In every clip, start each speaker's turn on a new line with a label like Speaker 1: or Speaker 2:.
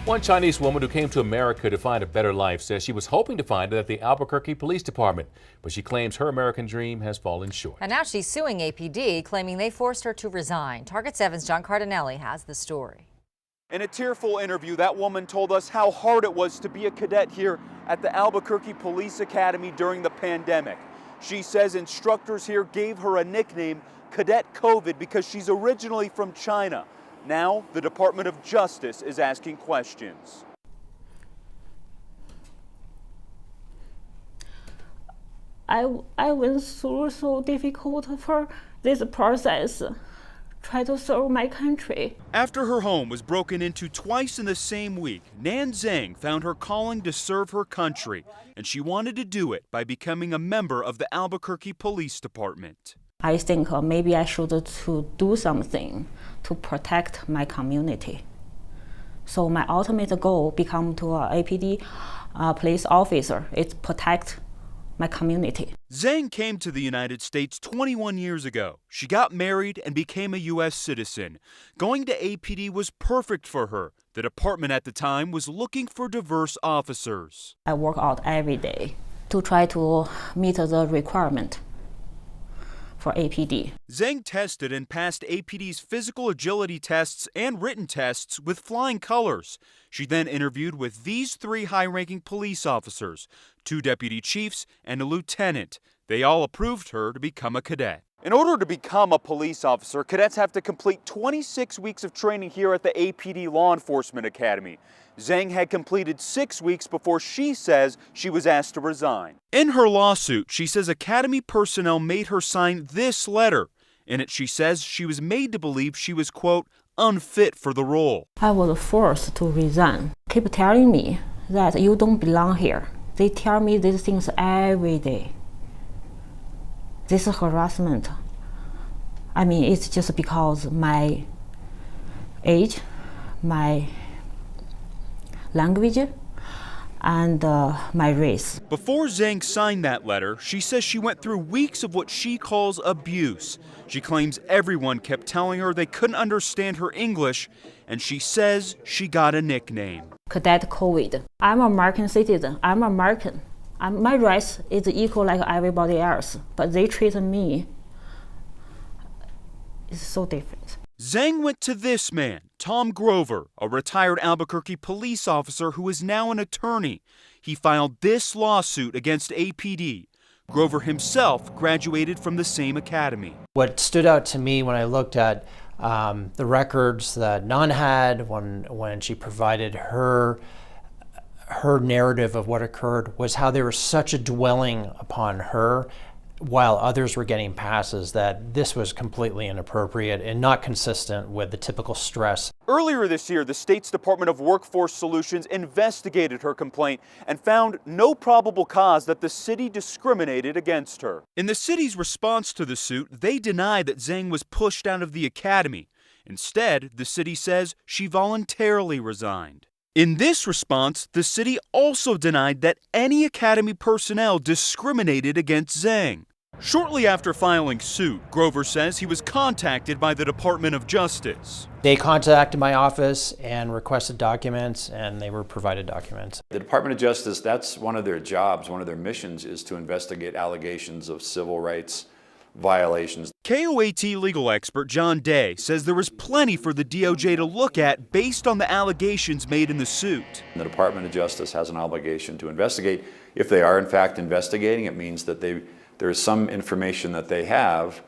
Speaker 1: One Chinese woman who came to America to find a better life says she was hoping to find it at the Albuquerque Police Department, but she claims her American dream has fallen short.
Speaker 2: And now she's suing APD, claiming they forced her to resign. Target 7's John Cardinelli has the story.
Speaker 3: In a tearful interview, that woman told us how hard it was to be a cadet here at the Albuquerque Police Academy during the pandemic. She says instructors here gave her a nickname, Cadet COVID, because she's originally from China. Now, the Department of Justice is asking questions.
Speaker 4: I went through so difficult for this process, try to serve my country.
Speaker 3: After her home was broken into twice in the same week, Nan Zhang found her calling to serve her country, and she wanted to do it by becoming a member of the Albuquerque Police Department.
Speaker 4: I think maybe I should to do something to protect my community. So my ultimate goal become to a APD police officer is protect my community.
Speaker 3: Zhang came to the United States 21 years ago. She got married and became a U.S. citizen. Going to APD was perfect for her. The department at the time was looking for diverse officers.
Speaker 4: I work out every day to try to meet the requirement for APD.
Speaker 3: Zhang tested and passed APD's physical agility tests and written tests with flying colors. She then interviewed with these three high-ranking police officers, 2 deputy chiefs and a lieutenant. They all approved her to become a cadet. In order to become a police officer, cadets have to complete 26 weeks of training here at the APD Law Enforcement Academy. Zhang had completed 6 weeks before she says she was asked to resign. In her lawsuit, she says Academy personnel made her sign this letter. In it, she says she was made to believe she was, quote, unfit for the role.
Speaker 4: I was forced to resign. Keep telling me that you don't belong here. They tell me these things every day. This is harassment. I mean, it's just because my age, my language, and my race.
Speaker 3: Before Zhang signed that letter, she says she went through weeks of what she calls abuse. She claims everyone kept telling her they couldn't understand her English, and she says she got a nickname.
Speaker 4: Cadet COVID. I'm an American citizen. I'm American. My rights is equal like everybody else, but they treat me it's so different.
Speaker 3: Zhang went to this man, Tom Grover, a retired Albuquerque police officer who is now an attorney. He filed this lawsuit against APD. Grover himself graduated from the same academy.
Speaker 5: What stood out to me when I looked at the records that Nan had when she provided her narrative of what occurred was how there was such a dwelling upon her while others were getting passes, that this was completely inappropriate and not consistent with the typical stress.
Speaker 3: Earlier this year, the state's Department of Workforce Solutions investigated her complaint and found no probable cause that the city discriminated against her. In the city's response to the suit, they deny that Zhang was pushed out of the academy. Instead, the city says she voluntarily resigned. In this response, the city also denied that any academy personnel discriminated against Zhang. Shortly after filing suit, Grover says he was contacted by the Department of Justice.
Speaker 5: They contacted my office and requested documents, and they were provided documents.
Speaker 6: The Department of Justice, that's one of their jobs, one of their missions is to investigate allegations of civil rights violations.
Speaker 3: KOAT legal expert John Day says there was plenty for the DOJ to look at based on the allegations made in the suit.
Speaker 6: The Department of Justice has an obligation to investigate. If they are in fact investigating, it means that there is some information that they have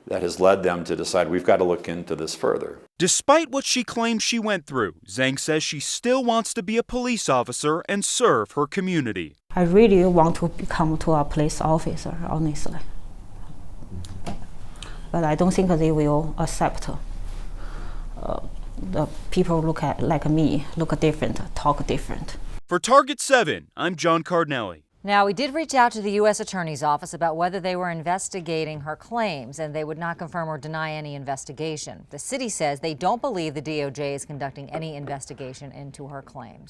Speaker 6: that has led them to decide we've got to look into this further.
Speaker 3: Despite what she claims she went through, Zhang says she still wants to be a police officer and serve her community.
Speaker 4: I really want to become a police officer, honestly. But I don't think they will accept the people like me, look different, talk different.
Speaker 3: For Target 7, I'm John Cardinelli.
Speaker 2: Now, we did reach out to the U.S. Attorney's Office about whether they were investigating her claims, and they would not confirm or deny any investigation. The city says they don't believe the DOJ is conducting any investigation into her claims.